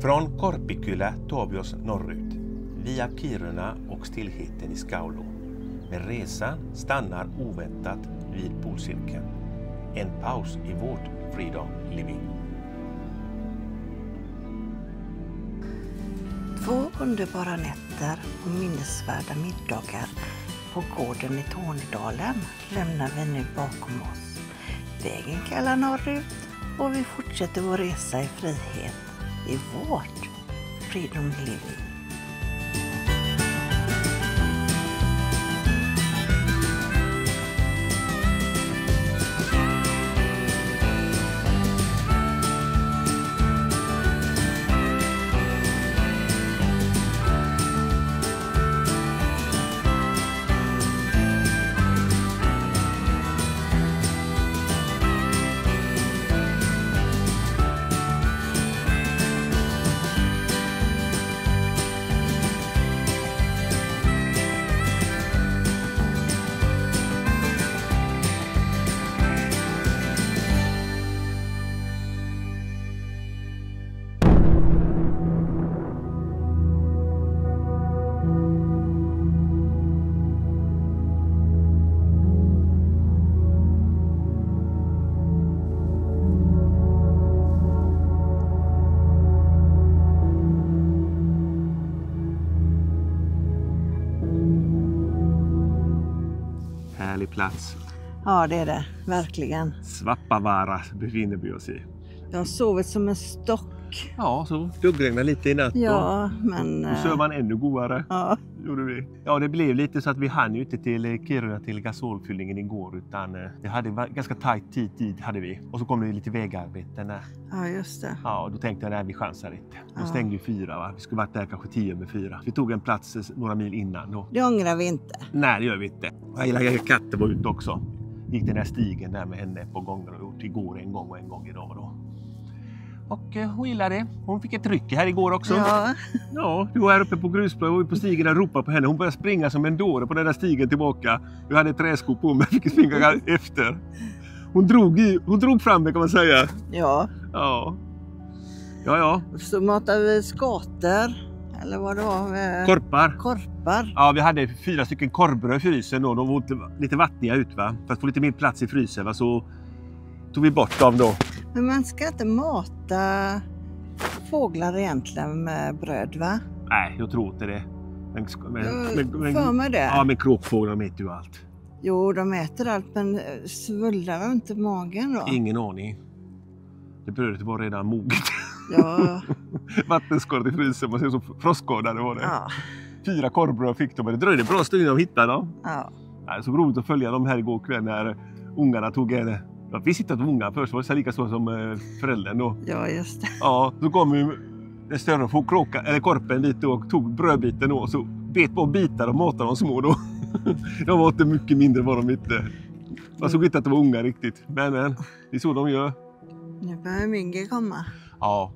Från Korpikyla tar vi oss norrut, via Kiruna och stillheten i Skaulo. Men resan stannar oväntat vid polcirkeln. En paus i vårt Freedom Living. 2 underbara nätter och minnesvärda middagar på gården i Tornedalen lämnar vi nu bakom oss. Vägen kallar norrut och vi fortsätter vår resa i frihet i vårt Freedom Living. Härlig plats. Ja, det är det. Verkligen. Svappavaara befinner vi oss i. Jag har sovit som en stock. Ja, så duggregnade lite i natt. Ja, men... Nu sov man ännu godare. Ja. Gjorde vi. Ja, det blev lite så att vi hann ju inte till Kiruna till gasolfyllningen igår, utan det hade ganska tajt tid hade vi. Och så kom det lite vägarbeten där. Ja, just det. Ja, och då tänkte jag, nej, vi chansar inte. Då Ja. stängde ju 4, va? Vi skulle varit där kanske 10:04. Vi tog en plats några mil innan då. Det ångrar vi inte. Nej, det gör vi inte. Hela katten var ute också. Gick den här stigen där med henne på gånger och gjort igår en gång och en gång idag då. Och hon gillade det. Hon fick ett ryck här igår också. Ja. Ja, vi var här uppe på grusplanen och vi på stigen och ropade på henne. Hon började springa som en dåre på den där stigen tillbaka. Jag hade träskor på mig och fick springa efter. Hon drog fram det, kan man säga. Ja. Ja. Ja. Så matade vi skater. Eller vad det var. Korpar. Ja, vi hade 4 stycken korvbröd i frysen och de var lite vattniga ut, va. För att få lite mer plats i frysen, va, så tog vi bort dem då. Men man ska inte mata fåglar egentligen med bröd, va? Nej, jag tror inte det. För mig det. Ja, men kråkfåglar, de äter ju allt. Jo, de äter allt, men svullar inte magen då? Ingen aning. Det brödet var redan moget. Ja. Vattenskadat i frysen, man ser så frostskadade var det. Ja. 4 korvbröd fick de, men det dröjde bra stund innan de hittade dem. Ja. Det är så roligt att följa dem här igår kväll när ungarna tog en... Ja, vi sitter med unga först, var det så lika så som föräldern då. Ja, just det. Ja, så kom ju den större korpen dit och tog brödbiten och så bet på bitar och matade de små då. De var inte mycket mindre var de inte. Man såg inte att det var unga riktigt. Men det är så de gör. Nu börjar Mygge komma. Ja,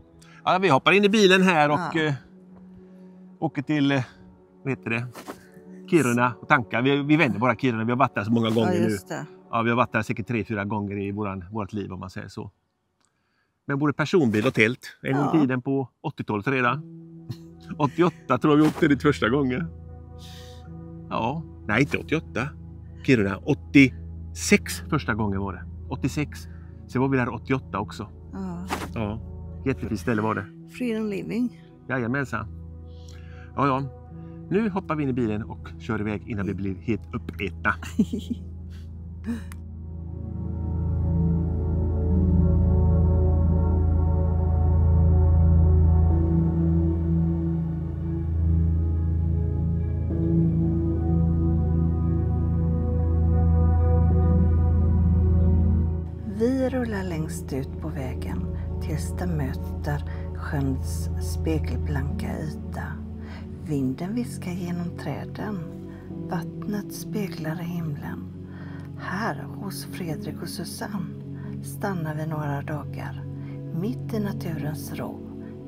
vi hoppar in i bilen här och åker till, vad heter det, Kiruna och tankar. Vi vänder bara Kiruna, vi har varit där så många gånger Ja, just det. nu. Ja, vi har varit där säkert 3-4 gånger i vårt liv, om man säger så. Men både personbil och tält. En gång i tiden på 80-talet redan. 88 tror jag vi åkte dit första gången. Ja, nej inte 88. Kiruna, 86 första gången var det. 86. Sen var vi där 88 också. Ja. Ja, jättefint ställe var det. Freedom Living. Jajamensan. Ja. Nu hoppar vi in i bilen och kör iväg innan vi blir helt uppätna. Vi rullar längst ut på vägen tills det möter sjöns spegelblanka yta. Vinden viskar genom träden. Vattnet speglar i himlen. Här hos Fredrik och Susanne stannar vi några dagar. Mitt i naturens ro.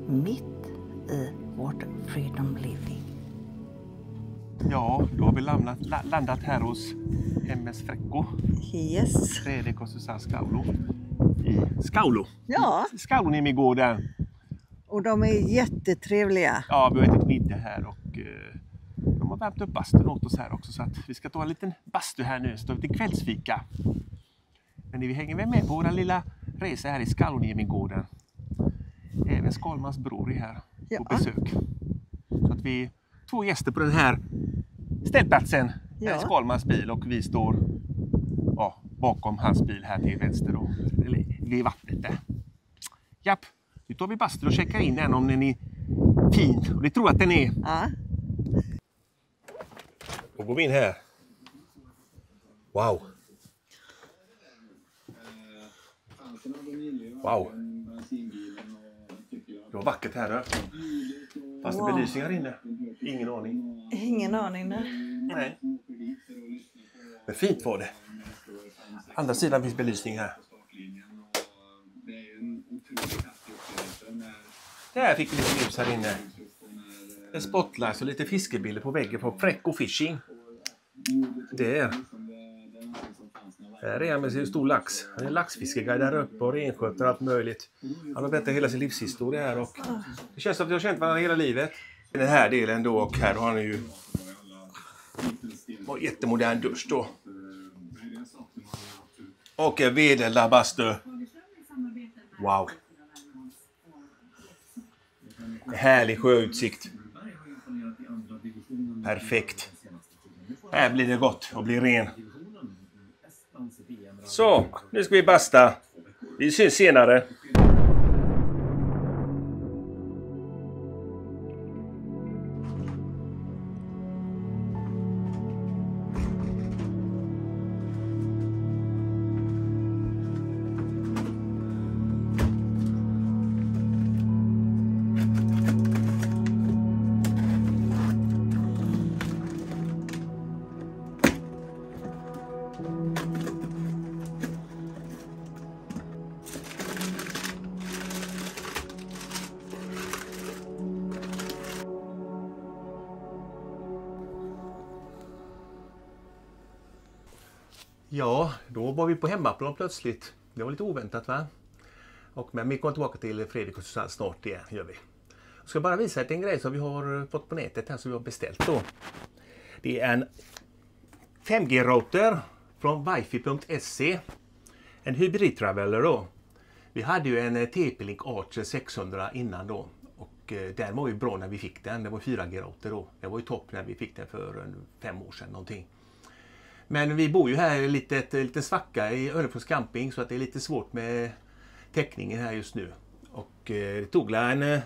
Mitt i vårt Freedom Living. Ja, då har vi landat här hos MS Frecko. Yes. Fredrik och Susanne Skaulo. I Skaulo. Ja. Skaulonimi går där. Och de är jättetrevliga. Ja, vi har ätit middag här och de har värmt upp bastun åt oss här också. Så att vi ska ta en liten bastu här nu, så tar vi till kvällsfika. Men vi hänger väl med på vår lilla resa här i Skallonjemingården. Även Skalmans bror är här på besök. Så att vi är 2 gäster på den här ställplatsen. Här är Skalmans bil och vi står bakom hans bil här till vänster då. Eller vid vattnet där. Japp, nu tar vi bastu och checkar in den om den är fin. Och det tror jag att den är. Ja. Då går vi in här. Wow. Wow. Det var vackert här då. Fast det belysning här inne. Ingen aning. Ingen aning nu. Nej. Men fint var det. Andra sidan finns belysning här. Där fick vi lite ljus här inne. En spotlight och lite fiskebilder på väggen på Fräcko Fishing. Där. Här är han med sin stor lax. Han är laxfiskeguide där uppe och rensköter och allt möjligt. Han har berättat hela sin livshistoria här och det känns som att vi har känt varandra hela livet. I den här delen då, och här har han ju en jättemodern dusch då. Och en vedeldad bastu. Wow. En härlig sjöutsikt. Perfekt. Här blir det gott och blir ren. Så, nu ska vi basta. Vi syns senare. Ja, då var vi på hemmaplan plötsligt. Det var lite oväntat va? Men vi kommer tillbaka till Fredrik och Susanne snart igen, gör vi. Jag ska bara visa en grej som vi har fått på nätet här som vi har beställt då. Det är en 5G-router från wifi.se. En hybrid-traveler då. Vi hade ju en TP-Link Archer 600 innan då. Och den var ju bra när vi fick den. Det var 4G-router då. Det var ju topp när vi fick den för 5 år sedan någonting. Men vi bor ju här i lite svacka i Örnefors camping så att det är lite svårt med täckningen här just nu. Och det tog en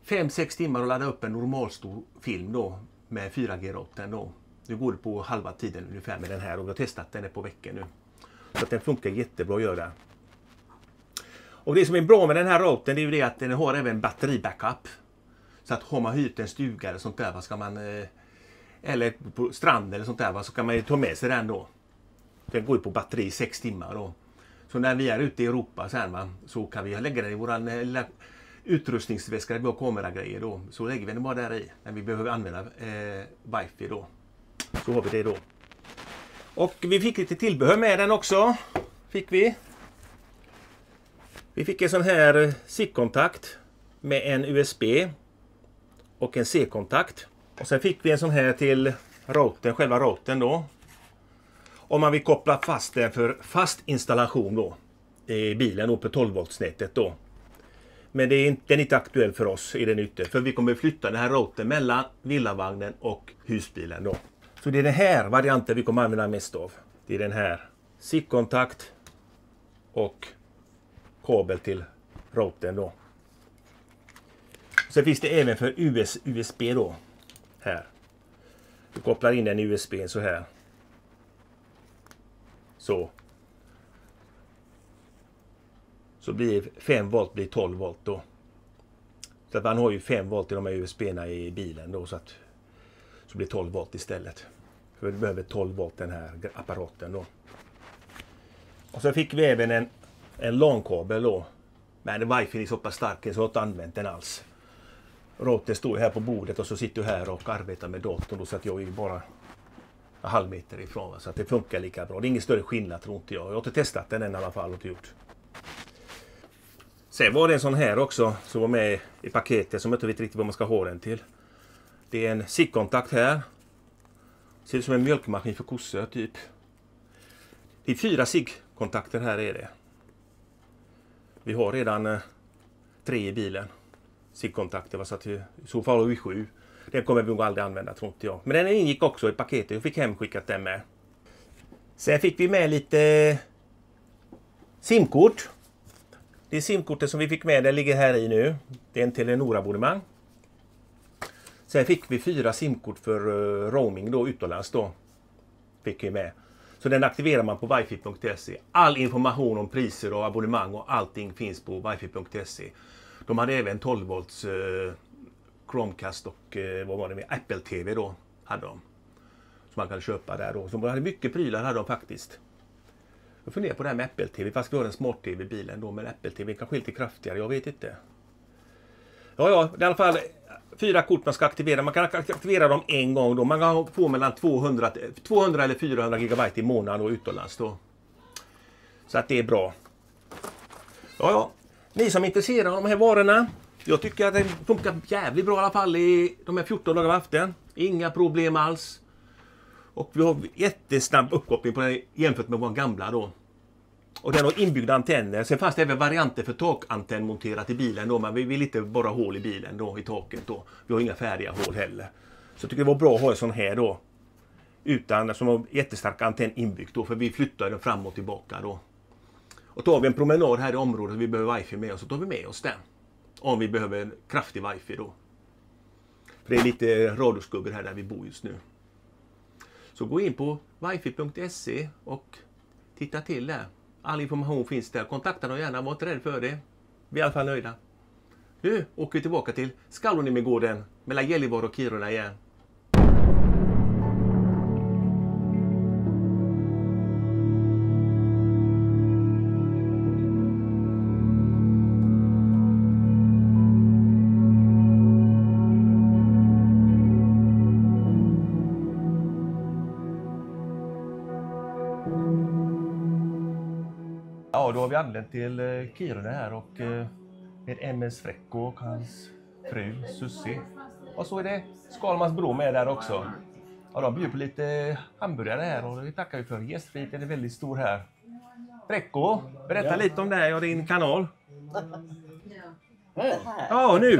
5-6 timmar att ladda upp en normalstor film då med 4G-routern då. Nu går det på halva tiden ungefär med den här och vi har testat den på veckan nu. Så att den funkar jättebra att göra. Och det som är bra med den här routern är ju det att den har även batteribackup. Så att har man hyrt en stuga eller sånt där, vad ska man... eller på stranden eller sånt där, så kan man ju ta med sig den då. Den går ju på batteri 6 timmar då. Så när vi är ute i Europa sen, så kan vi lägga den i våran lilla utrustningsväska där vi har kameragrejer då. Så lägger vi den bara där i när vi behöver använda wifi då. Så har vi det då. Och vi fick lite tillbehör med den också. Fick vi. Vi fick en sån här SIG-kontakt med en USB och en C-kontakt. Och sen fick vi en sån här till routern, själva routern då. Om man vill koppla fast den för fast installation då i bilen då på 12-voltsnätet då. Men den är inte aktuell för oss i den ute. För vi kommer flytta den här routern mellan villavagnen och husbilen då. Så det är den här varianten vi kommer använda mest av. Det är den här SIG-kontakt och kabel till routern då. Sen finns det även för USB då. Här. Du kopplar in den i USB så här. Så blir 5 volt blir 12 volt då. Så att man har ju 5 volt i de här USB-erna i bilen då så blir 12 volt istället. För vi behöver 12 volt den här apparaten då. Och så fick vi även en långkabel då. Men wifi är så pass stark så jag har inte använt den alls. Routern står här på bordet och så sitter jag här och arbetar med datorn då, så att jag är bara en halv meter ifrån. Så att det funkar lika bra. Det är ingen större skillnad tror inte jag. Jag har inte testat den än i alla fall och gjort. Sen var det en sån här också som var med i paketet som jag inte vet riktigt vad man ska ha den till. Det är en SIG-kontakt här. Ser ut som en mjölkmaskin för kossor typ. Det är 4 SIG-kontakter här är det. Vi har redan 3 i bilen. SIG-kontakter, så att i så fall har vi 7. Den kommer vi nog aldrig använda, tror inte jag. Men den ingick också i paketet. Jag fick hemskickat den med. Sen fick vi med lite SIM-kort. Det SIM-kortet som vi fick med, det ligger här i nu. Det är en Telenor-abonnemang. Sen fick vi 4 SIM-kort för roaming då, utomlands då. Fick vi med. Så den aktiverar man på wifi.se. All information om priser och abonnemang och allting finns på wifi.se. De hade även 12 volts Chromecast och vad var det med? Apple TV då hade de. Som man kan köpa där då. Så de hade mycket prylar hade de faktiskt. Jag funderar på det här med Apple TV. Fast vi har en smart TV i bilen då. Men Apple TV kanske lite kraftigare. Jag vet inte. Ja, det är i alla fall 4 kort man ska aktivera. Man kan aktivera dem en gång då. Man kan få mellan 200 eller 400 gigabyte i månaden och utomlands då. Så att det är bra. Ja. Ni som är intresserade av de här varorna. Jag tycker att det funkar jävligt bra i alla fall i de här 14 dagar vi haft den. Inga problem alls. Och vi har jättesnabb uppkoppling på den jämfört med vår gamla då. Och den har inbyggda antenner. Sen fanns det även varianter för takantenn monterat i bilen då. Men vi vill inte bara hål i bilen då, i taket då. Vi har inga färdiga hål heller. Så jag tycker det var bra att ha en sån här då. Utan som har jättestark antenn inbyggt då. För vi flyttar den fram och tillbaka då. Och tar vi en promenad här i området och vi behöver wifi med oss, så tar vi med oss den. Om vi behöver en kraftig wifi då. För det är lite radioskuggor här där vi bor just nu. Så gå in på wifi.se och titta till där. All information finns där. Kontakta dem gärna, var inte rädd för det. Vi är i alla fall nöjda. Nu åker vi tillbaka till Skallonimegården mellan Gällivare och Kiruna igen. Ja, då har vi anlänt till Kiruna här och med MS Frecko och hans fru Sussi. Och så är det Skalmans bro med där också. Ja, de bjuder på lite hamburgare här och det tackar vi för. Gästfriten är väldigt stor här. Frecko, berätta lite om dig och din kanal. Ja, nu!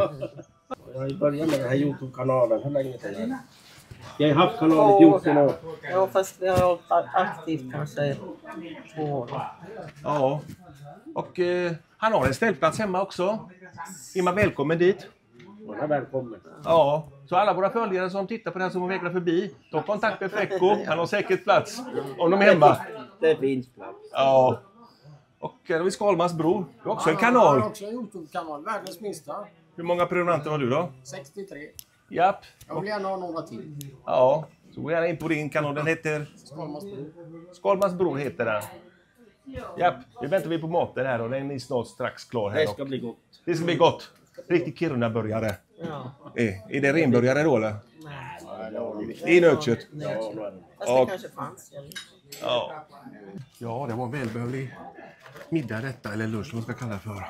Jag började med den här Youtube-kanalen. Hur länge sedan? Jag har haft kanalen i 14 år. Ja, fast jag har varit aktivt kanske 2 år. Ja, och han har en ställplats hemma också. Är man välkommen dit? Man är välkommen. Ja, så alla våra följare som tittar på den som vägrar förbi, ta kontakt med Frecko. Han har säkert plats om de är hemma. Det finns plats. Ja. Och då är Skalmans bror. Du har också en kanal. Jag har också en Youtube-kanal, världens minsta. Hur många prenumeranter har du då? 63. Japp. Jag vill gärna ha några till. Ja, så gå gärna in på din kanal. Den heter Skalmans bror heter den. Japp, nu väntar vi på maten här och den är snart strax klar här. Det ska bli gott. Det ska bli gott. Riktigt Kiruna-burgare. Ja. Är det renburgare då eller? Det är nötkött. Fast det kanske fanns. Ja. Ja, det var en välbehövlig middag detta, eller lunch som man ska kalla det för.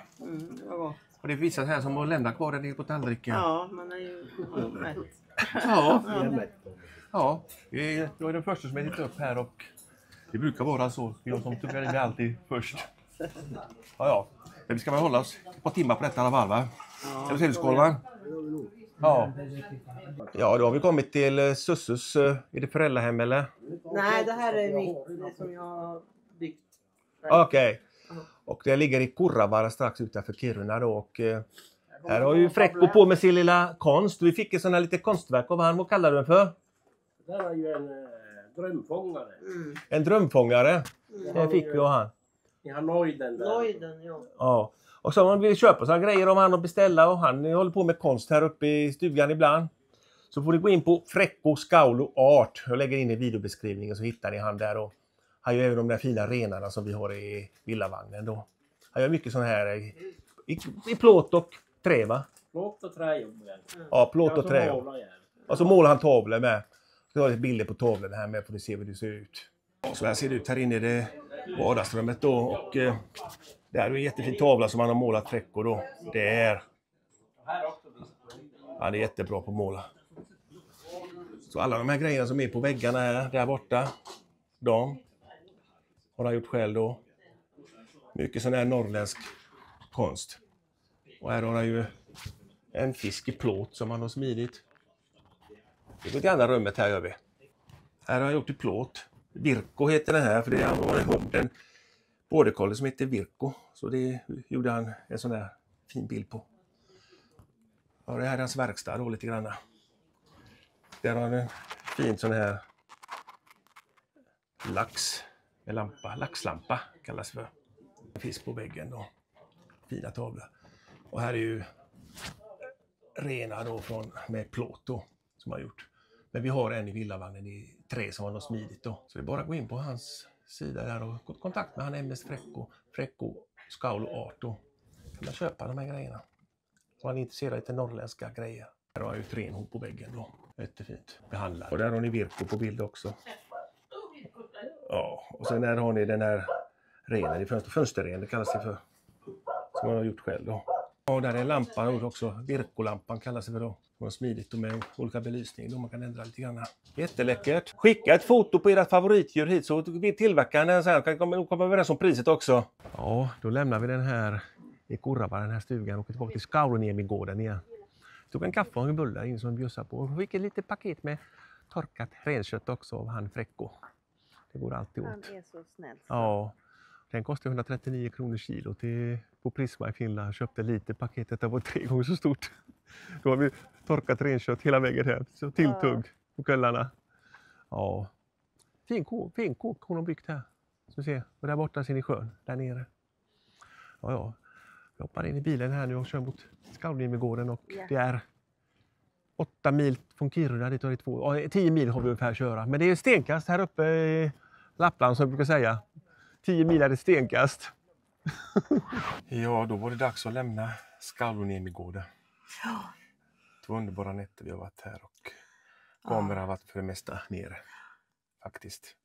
Det var gott. Och det är vissa här som har lämnat kvar den nere på tallriken. Ja, man är ju mätt. Ja. Ja, jag är den första som ätit upp här och det brukar vara så. Jag som tuggar in alltid först. Ja. Men vi ska väl hålla oss ett par timmar på detta alla fall, va? Eller ser du, Skalman? Ja. Ja, då har vi kommit till Sussus. Är det föräldrahem eller? Nej, det här är mitt, det som jag har byggt. Okej. Och det ligger i Kurravara strax utanför Kiruna då. Och här har ju Frecko på med sin lilla konst. Vi fick en sån här lite konstverk av han. Vad kallar du den för? Det här är ju en drömfångare. En drömfångare. Den fick vi av han. Ni har Noiden där. Noiden, ja. Ja. Och så om vi köper sådana grejer om han och beställa. Och han håller på med konst här uppe i stugan ibland. Så får ni gå in på Frecko Skaulo Art. Jag lägger in i videobeskrivningen så hittar ni han där. Och han gör även de där fina renarna som vi har i villavagnen då. Han gör mycket sådana här i plåt och trä, va? Plåt och trä. Ja, plåt och trä. Och så målar han tavlor med. Så har jag bilder på tavlor här med för att se hur det ser ut. Så här ser det ut. Här inne är det vardagsrummet då. Och det Det här är en jättefin tavla som han har målat Frecko då. Det är jättebra på att måla. Så alla de här grejerna som är på väggarna här, där borta, de har han gjort själv då. Mycket sån här norrländsk konst. Och här har han ju en fisk i plåt som han har smidit. Det går till andra rummet här gör vi. Här har han gjort i plåt. Virko heter den här för det var en bordercollie som heter Virko. Så det gjorde han en sån där fin bild på. Och det här är hans verkstad då lite grann. Där har han en fin sån här lax med lampa. Laxlampa kallas för. En fisk på väggen då. Fina tavlor. Och här är ju rena då med plåt då som har gjort. Men vi har en i villavagnen i trä som han har smidit då. Så det är bara att gå in på hans sida där och gå i kontakt med han MS Frecko Skaulo Art då. Kan man köpa de här grejerna. Och han är intresserad av lite norrländska grejer. Här har jag ju ett renhop på väggen då. Jättefint behandlat. Och där har ni Virko på bild också. Ja, och sen där har ni den här renen i fönsterren, det kallas det för. Som man har gjort själv då. Och där är en lampa också, Virko-lampan kallas det för då. Man har smidigt och med olika belysning då man kan ändra lite grann. Jätteläckert. Skicka ett foto på era favoritdjur hit så vi tillverkar den sen. Kan komma överens om priset också. Ja, då lämnar vi den här i Kurrava, den här stugan och åker tillbaka till Skauroniemigården igen. Tog en kaffe och en bulle in som bjussar på. Och fick ett litet paket med torkat renkött också av han Frecko. Det går alltid åt. Han är så snäll. Ja, den kostar 139 kronor kilo på Prisma i Finland. Jag köpte lite paketet, det var 3 gånger så stort. Då har vi torkat renkött hela vägen här. Så tilltugg på kvällarna. Ja, fin kåk hon har byggt här. Så ser, och där borta ser ni sjön, där nere. Ja. Jag hoppar in i bilen här nu och kör mot Skauroniemigården och det är 8 mil från Kiruna, det tar det 10 mil har vi ungefär att köra. Men det är stenkast här uppe i Lappland som jag brukar säga. 10 mil är det stenkast. Ja, då var det dags att lämna Skauroniemigården. Ja. 2 underbara nätter vi har varit här och kameran har varit för det mesta nere. Faktiskt.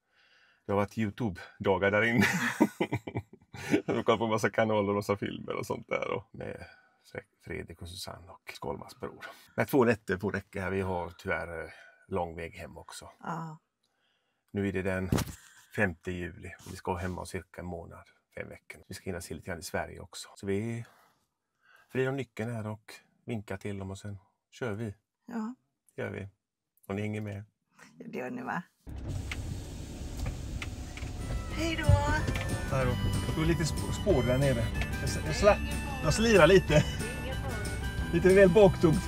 Det har varit YouTube-dagar där inne. Jag kollar på en massa kanaler och massa filmer och sånt där. Och med Fredrik och Susanne och Skolvas bror. Men 2 nätter får räcka här. Vi har tyvärr lång väg hem också. Ja. Nu är det den 5 juli. Vi ska hemma cirka en månad, 5 veckor. Vi ska hinna se lite grann i Sverige också. Så vi friar om nyckeln här och vinkar till dem och sen kör vi. Ja. Gör vi. Och ni hänger med. Det gör ni va? Hej då! Här då. Det är lite spår där nere. Jag slirar lite. Lite väl baktungt.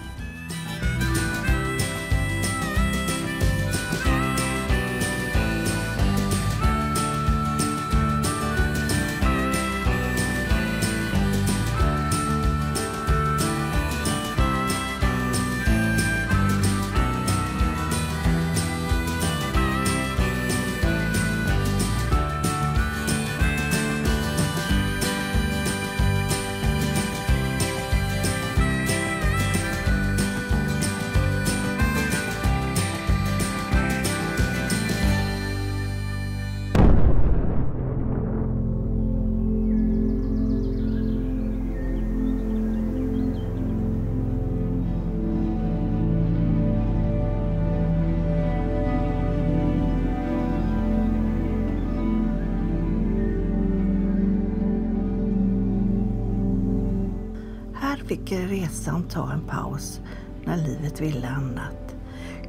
Fick resan ta en paus när livet ville annat.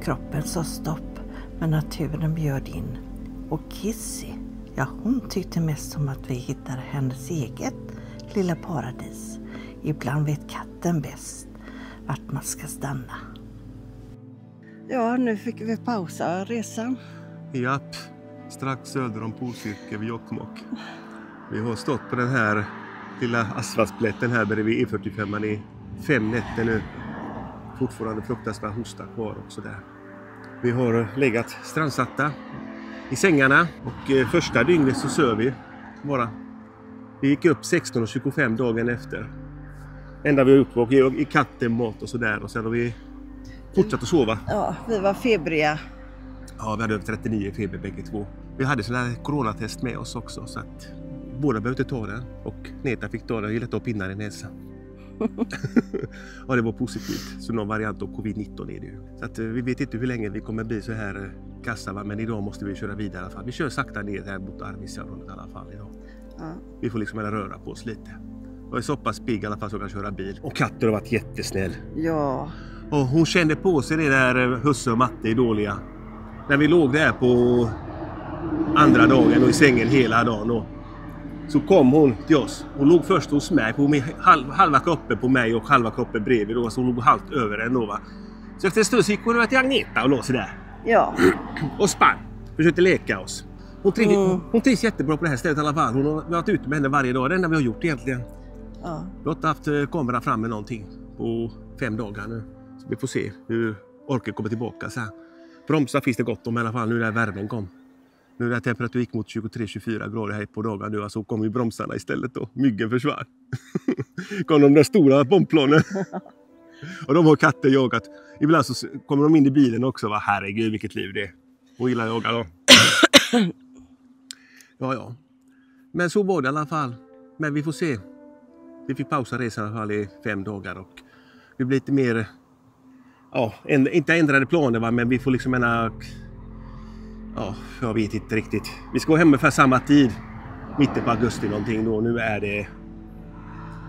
Kroppen sa stopp, men naturen bjöd in. Och Kissy, ja hon tyckte mest om att vi hittade hennes eget lilla paradis. Ibland vet katten bäst vart man ska stanna. Ja, nu fick vi pausa resan. Japp, strax söder om Polcirkel vid Jokkmokk. Vi har stått på den här lilla asfaltsplätten här bredvid E45 i 5 nätter nu. Fortfarande fruktansvärd hosta kvar också där. Vi har legat strandsatta i sängarna och första dygnet så sov vi bara. Vi gick upp 16:25 dagen efter. Ända vi var uppe och i katten mat och sådär och sen har vi fortsatt att sova. Ja, vi var febriga. Ja, vi hade över 39 feber bägge två. Vi hade sådana här coronatest med oss också så att båda behövde ta den och Neta fick ta den. Jag gillade att pinna i näsan. Ja, det var positivt. Så någon variant av covid-19 är det ju. Så att, vi vet inte hur länge vi kommer bli så här kassa, va? Men idag måste vi köra vidare i alla fall. Vi kör sakta ner här mot Arvidsjaur i alla fall idag. Ja. Vi får liksom röra på oss lite. Jag är så pass pigg i alla fall så jag kan köra bil. Och katten har varit jättesnäll. Ja. Och hon kände på sig det där Husse och Matte är dåliga. När vi låg där på andra dagen och i sängen hela dagen då, så kom hon till oss. Hon låg först hos mig, på halva kroppen på mig och halva kroppen bredvid då, så hon låg halvt över en då, va. Så efter en stund så gick hon över till Agneta och låg sig där. Ja. Och spann. Försökte leka oss. Hon trivs jättebra på det här stället i alla fall. Hon har varit ute med henne varje dag. Det enda vi har gjort egentligen. Ja. Vi har inte haft kameran fram med någonting på 5 dagar nu. Så vi får se hur orken kommer tillbaka så här. Bromsar finns det gott om i alla fall nu när värmen kom. Nu när temperaturen gick mot 23-24 grader här på dagen nu, så kom ju bromsarna istället då. Myggen försvann. Kom de där stora bombplanen. Och de har katter jagat. Ibland så kommer de in i bilen också, va? Herregud vilket liv det är. Och gillar jaga då. Ja. Men så var det i alla fall. Men vi får se. Vi fick pausa resan i alla fall i 5 dagar och vi blir lite mer, inte ändrade planer, va? Men vi får liksom jag vet inte riktigt. Vi ska gå hem för samma tid. Mitten på augusti någonting då. Nu är det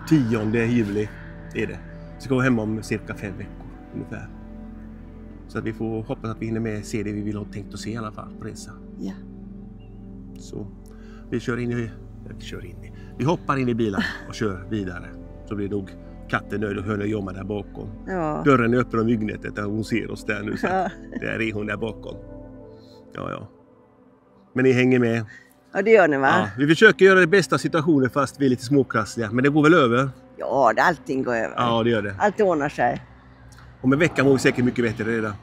10 juli är det. Vi ska gå hem om cirka 5 veckor ungefär. Så att vi får hoppas att vi hinner med se det vi vill ha tänkt att se i alla fall på resan. Ja. Så vi vi hoppar in i bilen och kör vidare. Så blir nog katten nöjd och höll Jomma där bakom. Ja. Dörren är öppen om myggnätet och hon ser oss där nu. Så Ja. där är hon där bakom. Ja. Men ni hänger med. Ja, det gör ni, va? Ja, vi försöker göra det bästa situationen fast vi är lite småkrassliga. Men det går väl över? Ja, allting går över. Ja, det gör det. Allt ordnar sig. Om en vecka mår vi säkert mycket bättre redan.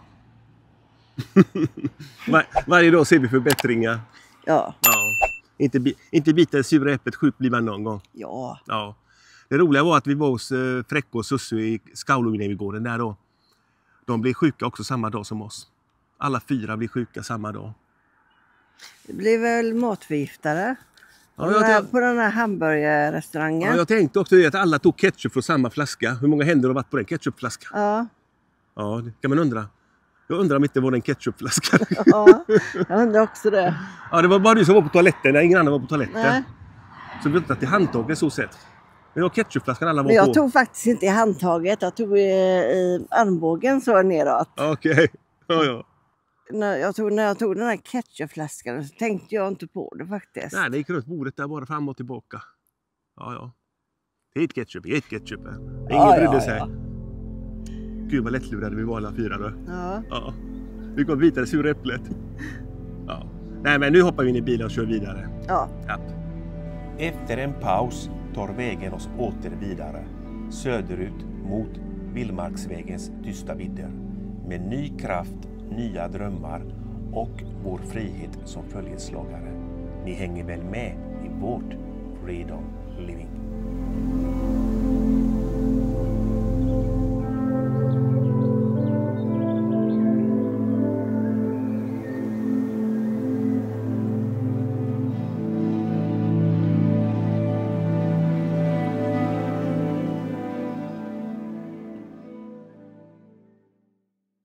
Varje dag ser vi förbättringar. Ja. Inte bita det sura äpplet, sjuk blir man någon gång. Ja. Ja. Det roliga var att vi var hos Fräcke och Sussu i Skaulunginevigården där då. De blev sjuka också samma dag som oss. Alla 4 blir sjuka samma dag. Det blir väl matförgiftare. Ja, På den här hamburgerrestaurangen. Ja, jag tänkte också det att alla tog ketchup från samma flaska. Hur många händer har varit på den ketchupflaskan? Ja. Ja, det kan man undra. Jag undrar om inte det var en ketchupflaska. Ja, jag undrar också det. Ja, det var bara du som var på toaletten när ingen annan var på toaletten. Nej. Så vi har inte tagit handtaget så sett. Men det var ketchupflaskan alla var Men jag på. tog faktiskt inte i handtaget. Jag tog i armbågen så neråt. Okej. Ja. När jag tog den här ketchupflaskan så tänkte jag inte på det faktiskt. Nej, det gick runt bordet där bara fram och tillbaka. Ja. Hit ketchup. Ingen brydde sig. Ja. Gud vad lättlurade vi var alla 4 då. Ja. Vi går vidare sura äpplet. Ja. Nej, men nu hoppar vi in i bilen och kör vidare. Ja. Efter en paus tar vägen oss åter vidare. Söderut mot Vildmarksvägens tysta vidder. Med ny kraft, nya drömmar och vår frihet som följeslagare. Ni hänger väl med i vårt Freedom Living.